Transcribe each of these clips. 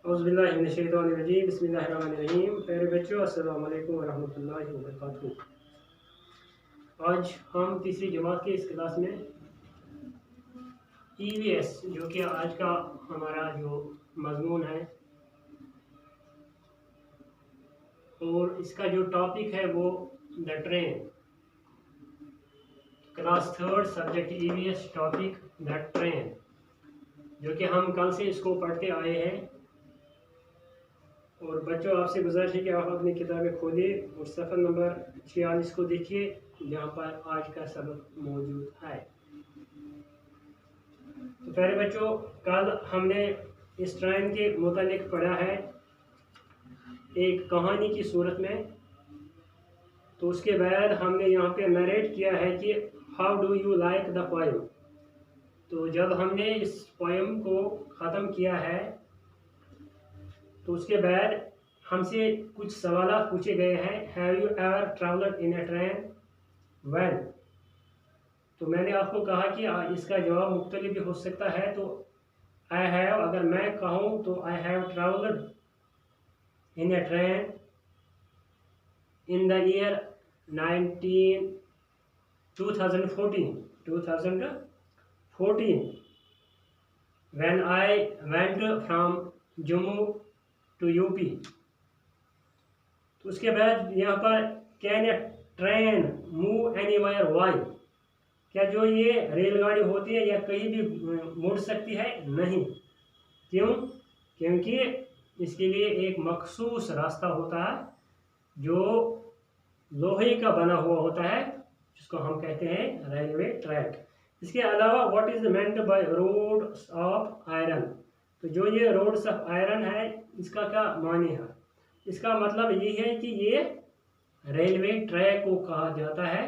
औज़ुबिल्लाहिमिनश्शैतानिर्रजीम बिस्मिल्लाहिर्रहमानिर्रहीम। प्यारे बच्चों, अस्सलाम वालेकुम वरहमतुल्लाहि वबरकातुहू। आज हम तीसरी जमात की इस क्लास में EVS जो कि आज का हमारा जो मजमून है और इसका जो टॉपिक है वो the train, class third subject EVS topic the train, जो कि हम कल से इसको पढ़ते आए हैं। और बच्चों, आपसे गुजारिश है कि आप अपनी किताबें खोलिए और सफ़र नंबर 46 को देखिए, जहाँ पर आज का सबक मौजूद है। तो प्यारे बच्चों, कल हमने इस ट्रेन के मुतालिक पढ़ा है एक कहानी की सूरत में। तो उसके बाद हमने यहाँ पे नरेट किया है कि how do you like the poem. तो जब हमने इस पोएम को ख़त्म किया है तो उसके बाद हमसे कुछ सवाल पूछे गए हैं। Have you ever travelled in A train? When? तो मैंने आपको कहा कि इसका जवाब मुख्तलिफ भी हो सकता है। तो आई हैव, अगर मैं कहूँ तो I have travelled in A train in the year 2014 when I went from Jammu to UP। तो उसके बाद यहाँ पर can a train move anywhere? Why? क्या जो ये रेलगाड़ी होती है या कहीं भी मुड़ सकती है? नहीं। क्यों? क्योंकि इसके लिए एक मखसूस रास्ता होता है जो लोहे का बना हुआ होता है, जिसको हम कहते हैं रेलवे ट्रैक। इसके अलावा what is meant by roads of iron? तो जो ये रोड्स ऑफ आयरन है, इसका क्या माने है? इसका मतलब ये है कि ये रेलवे ट्रैक को कहा जाता है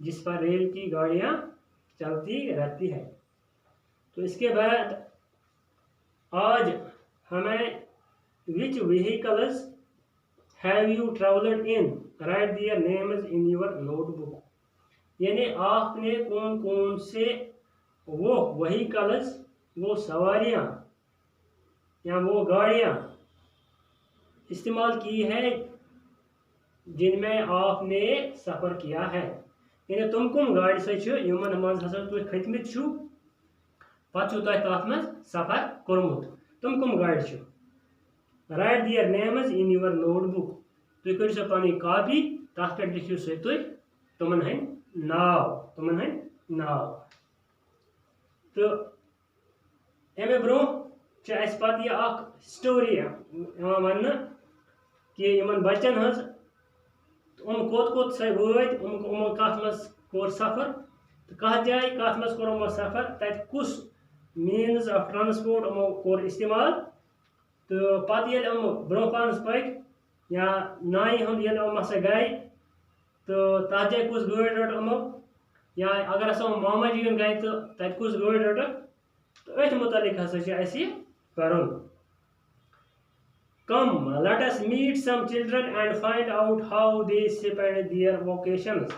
जिस पर रेल की गाड़ियां चलती रहती है। तो इसके बाद आज हमें which vehicles have you travelled in? Write their names in your notebook. यानी आपने कौन कौन से वो व्हीकल्स, वो सवारियां या वो गाड़ियां इस्तेमाल की है जिनमें आपने सफ़र किया है। यानी तुम कम गाड़ी समन मज हसा तुम खतमित पत् तथ मज सफ़र कोर्मुत, तुम कम गाड़ी छो? Write their names in your notebook. तुम करो सो पन कॉपी, तथ पे लिखियो सो तुमन हंद नाव। तो अमे ब्रो पे स्टोरी वन कि इन बच्चन हज कोत वत कत मज कोर सफ़र, तो कत जाए कत मज कोर सफ़र, तत कुस मीन्स ऑफ ट्रांसपोर्ट कोर इस्तेमाल। तो पे ब्रो पानस पक या नाई हूँ हसा गए, तो तथ जाए कुछ गाड़ी रट अमो, या अगर हसा मामा जी गए तो तत कुछ गाड़ी रटक। तो अथ मुतालिक हसा कर। Come, let us meet some children and find out how they spend their vacations।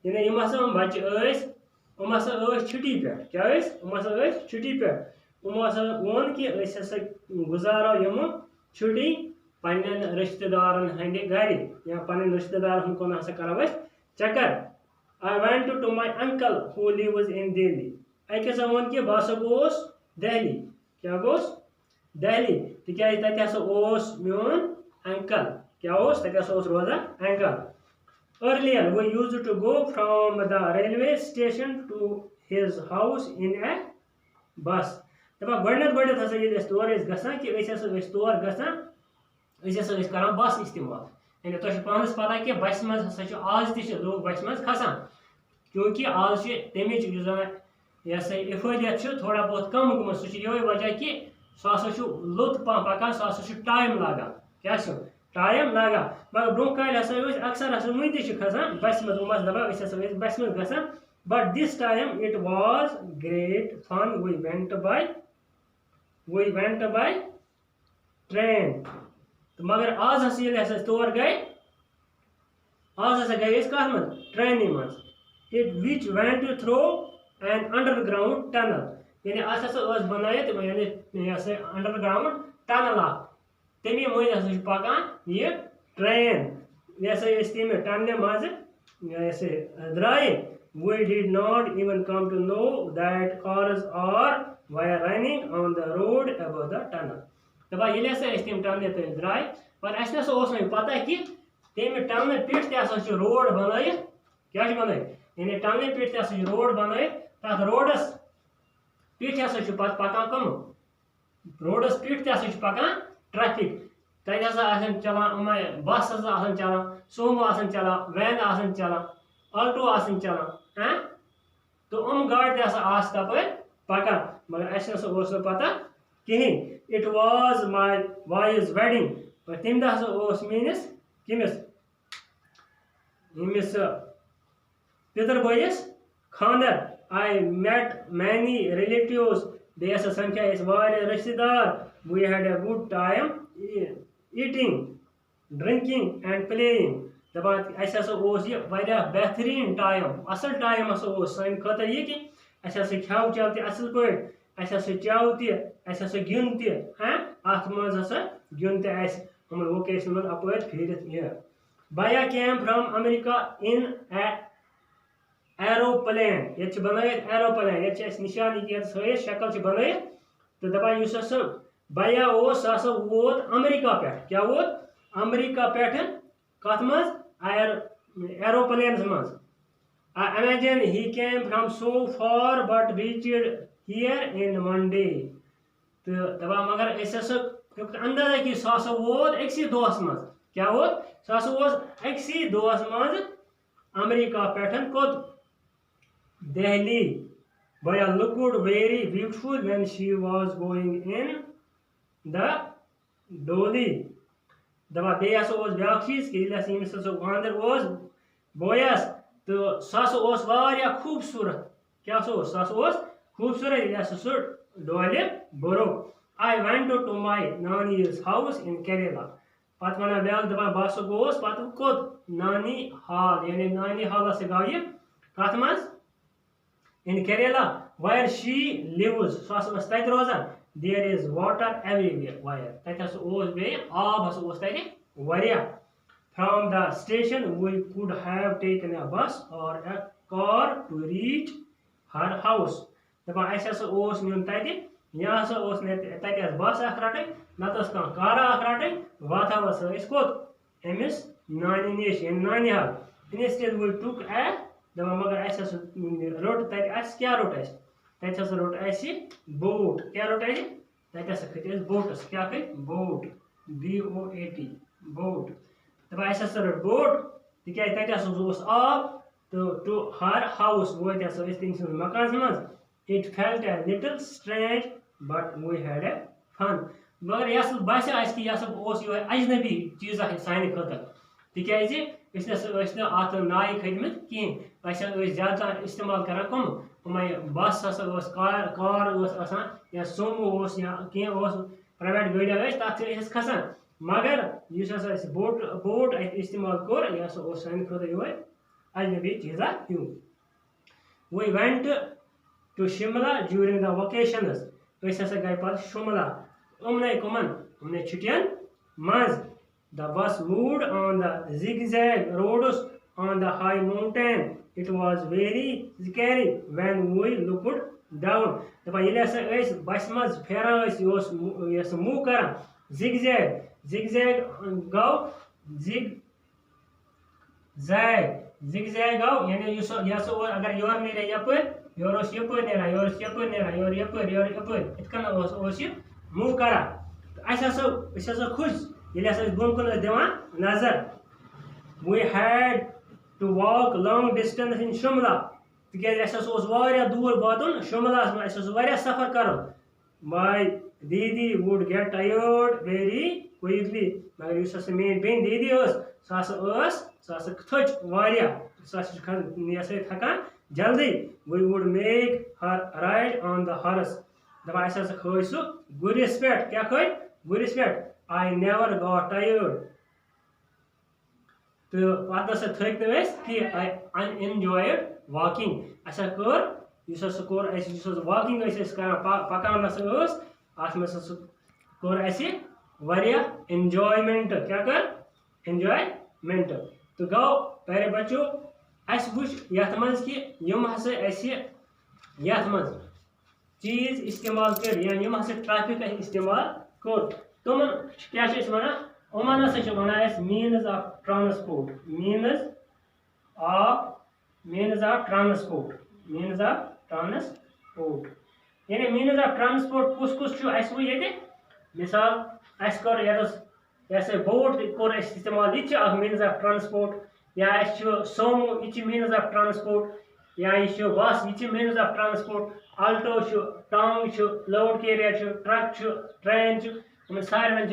यानी यम हसा बच्चे छुट्टी पे, क्या छुट्टी पे। वोन कि गुजारो यम छुट्टी पन्न रिश्तेदारन हंद गर या पन्न रिश्तेदार कुन हसा करो चक्कर। I went to my uncle who lives in Delhi। अक हसा वोन कि बह गोस दिल्ली। क्या गोस? दिल्ली। तिकाज तत हसा मोन अंकल, क्या तत रोजान uncle. Earlier we used to go from the railway station to his house in a bus। दपा गड हसा ये तौर गसान कि तौर गसान कर बस इस्तेमाल। यानी तुम पानस पता कि बस मज हसा आज लोग बस मज खसान, क्योंकि आज तमिच यह इफादियत थोड़ा बहुत कम गुमत। सह ये वजह कि सह लुत पह पकान, सह टाइम लागान। क्या टाइम लागान? मगर ब्रो काल अक्सर हसा वन खसान बस मज दपान बस मज गसान। But this time it was great fun. We went by train. तो मगर आज हसा तौर गए, आज हसा गए कत मज? ट्रेन मज। It which went through an underground tunnel. यानी अस बनायत यानी अंडरग्राउंड टनल तमे मज हसा पकान यह ट्रेन ये तमे टनल मज द्राय we did not even come to know that cars were running on the road above the tunnel दपा ये तम टनल तक द्राय पर अस नसा पता कि तमे टनल पिट तक रोड बन क्या बन यानी टनल पिट तक रोड बन तथ रोडस पिट हसा पकान कम रोडस पिट तक पकान ट्रैफिक तक चलान बस चलान सोमो चलान वैन चलान ऑल्टो चलान हाँ तो गाड़ तप पकान मगर अस पता कहें it was my wise wedding पर तम दह मेस कमिस यमिस पितर बोयस खानदर आई मेट मैनी रिलेटिव्स बे समझा रिश्तेदार we had a good time eating drinking and playing दपान यह बेहतरीन टाइम असल टाइम सान खतर यह कि खेव चेव तल पे चेव तस गिन तथ मज गिन तम लोकेशन मज अप फिर Baya came from America in aeroplane ये बनायत एरोप्लेन ये निशानी ये शक्ल बन तो दपान बया वोत अमेरिका पे क्या वोत अमेरिका पे कत मज एरोप्लेन मज imagine he came from so far but reached here in one day तो दपान मगर अंदाजा कि वोत अक्सी दोस मज क्या वोत अक्सी दोस मज अमेरिका पे कोत Delhi Baya looked very beautiful when she was going in the dolly दपा बे ब्या चीज कि खानदर बोयस तो सह खूबसूरत क्या खूबसूरत सह डोल बरो I went to my nanny's house in Kerala पत वन ब्या दपा बह गोस पत कोत नानी हाल यानी नानी हाल गो यह कत मज in Kerala where she lives तत रोजान there is water everywhere where तत बे आब वारिया from the station we could have taken a bus or a car to reach her house दपा अस नुन तत यह तत बस रटन नत कार रटन वाथा कोत अमिस नानी नश नानी हाल instead we took a दपा मगर रोट तत क्या रोट तत रोट बोट क्या रोट तत खत बोटस क्या खत बोट BOAT बोट दपा रोट बोट तिक तत आब तो टू हर हाउस वो तम मकान मज it felt a little strange but we had a fun मगर यह बासा कि यह अजनबी चीज़ सान खतर तिक अत नाय खतमत कहें ज्यादा इस्तेमाल कर कम बस कार या सोमो या कह प्राइवेट गाड़िया तथ खसान मगर बोट इस्तेमाल कोर यह सान खुद अजनबी चीज़ा हिू We went to Shimla during the vacations गए पे शिमला उमने छुट्टियन मज The bus moved on the zigzag roads on the high mountain. It was very scary when we looked down. दपा ये बस मज फेरान मूव कर zigzag गो zigzag गो यानी अगर योर नीर यपर योर यपर नीरा योर यपर नीरा योर यपर इतकन मूव कर खुश ये बोन कुन दिवान नजर we had to walk long distance in Shimla तिक दूर वातुन शिमला सफर कर my दीदी would get tired very quickly मगर मेन बेन दीदी सह थच थकान जल्दी we would make her ride on the horse दपा खो सह गुरिस पे क्या खो गुरिस पे I never got tired तो पत थक कि I enjoyed walking core walking कर पकान अत मे कोर वारिया एंजॉयमेंट क्या कर एंजॉयमेंट। तो गो प्यारे बच्चों अस वुच यथ मज कि यम हसा यथ मज चीज इस्तेमाल कर या यम हसा ट्रैफिक इस्तेमाल कर तुम क्या वनान हसा वनान means of transport means of transport यानी मीनस ऑफ ट्रांसपोर्ट कुस कुस ये मिसाल अस कर ये बोट कोर इस्तेमाल ये मीनस ऑफ ट्रांसपोर्ट या सोमो ये मीनस ऑफ ट्रांसपोर्ट या यह बस ये मीनस ऑफ ट्रांसपोर्ट आल्टो टांग लोड कैरियर ट्रक ट्रेन सारे वन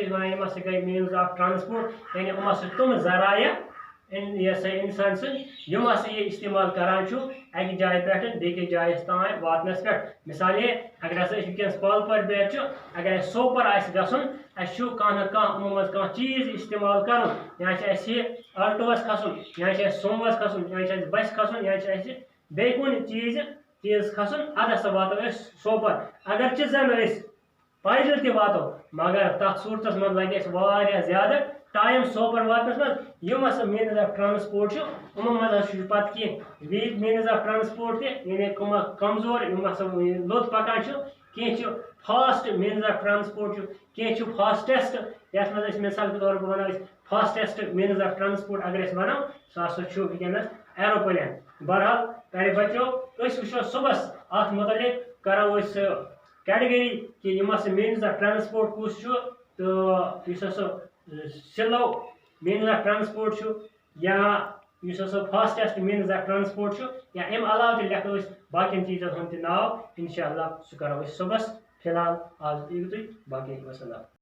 गई मीनस ऑफ ट्रांसपोर्ट यानी तुम जराया इंसान सम ये इस्तेमाल करान अक जाय पे बेस जाय तान वातनस पे मिसाल अगर वस पालपर बैत अगर सोपर गसन कह चीज इस्तेमाल कर या आल्टोस खसन या सोमोस खसन या बस खसन या बे कुन चीज खसन अद वातो सोपर अगर जन पैदल ते वातो मगर तथ सूरत मज लगे ज्यादा टाइम सोपर वातनस मज मीनस ऑफ ट्रांसपोर्ट मज पत कह वीक मीनस ऑफ ट्रांसपोर्ट यानी कमजोर लोत पकान कह फास्ट मीनस ऑफ ट्रांसपोर्ट कह फास्टेस्ट ये मिसाल के तौर पर वन फास्टेस्ट मीनस ऑफ ट्रांसपोर्ट अगर वनो सह वनस एरोप्लेन। बहरहाल प्यारे बच्चों वो सुबह अत मुतलिक करो कैटेगरी कि मीनस ऑफ ट्रांसपोर्ट कुछ तो स्लो मीनस ऑफ ट्रांसपोर्ट या फास्टेस्ट मीनस ऑफ ट्रांसपोर्ट या अम अलाव लेखो बाकी चीज़न हूं नाव इंशाअल्लाह सह करो सुबह। फिलहाल आज बाकी वसलाम।